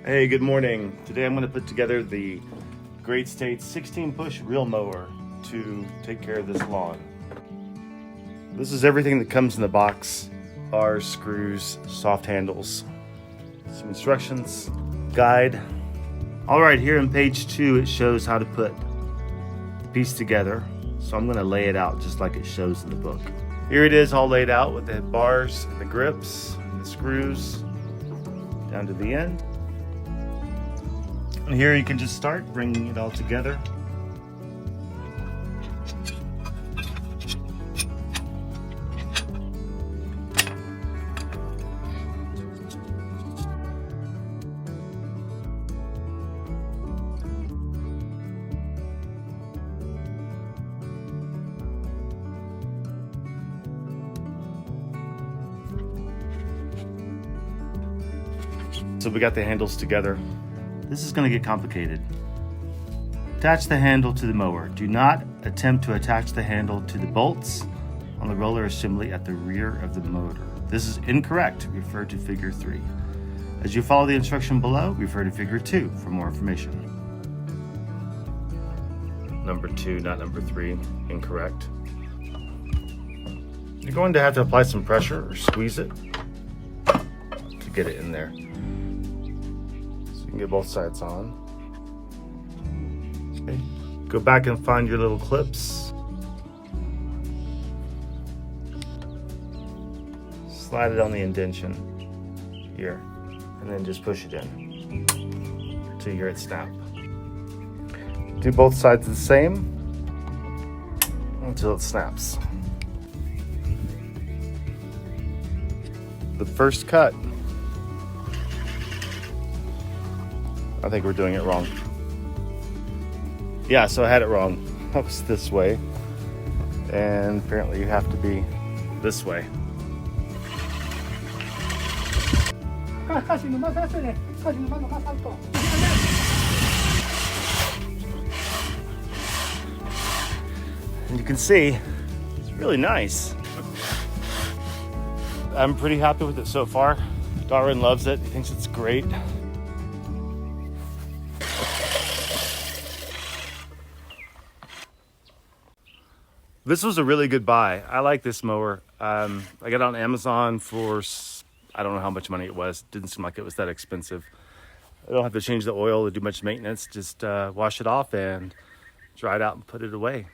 Hey, good morning. Today I'm going to put together the Great States 16-push reel mower to take care of this lawn. This is everything that comes in the box: bars, screws, soft handles, some instructions, guide. All right, here on page 2 it shows how to put the piece together. So I'm going to lay it out just like it shows in the book. Here it is all laid out with the bars, and the grips, and the screws down to the end. And here you can just start bringing it all together. So we got the handles together. This is going to get complicated. Attach the handle to the mower. Do not attempt to attach the handle to the bolts on the roller assembly at the rear of the motor. This is incorrect. Refer to figure 3. As you follow the instruction below, refer to figure 2 for more information. Number 2, not number 3. Incorrect. You're going to have to apply some pressure or squeeze it to get it in there. Get both sides on. Okay. Go back and find your little clips. Slide it on the indention here, and then just push it in until you hear it snap. Do both sides the same until it snaps. The first cut, I think we're doing it wrong. Yeah, so I had it wrong. That was this way. And apparently you have to be this way. And you can see, it's really nice. I'm pretty happy with it so far. Darwin loves it. He thinks it's great. This was a really good buy. I like this mower. I got it on Amazon for, I don't know how much money it was. Didn't seem like it was that expensive. I don't have to change the oil or do much maintenance. Just wash it off and dry it out and put it away.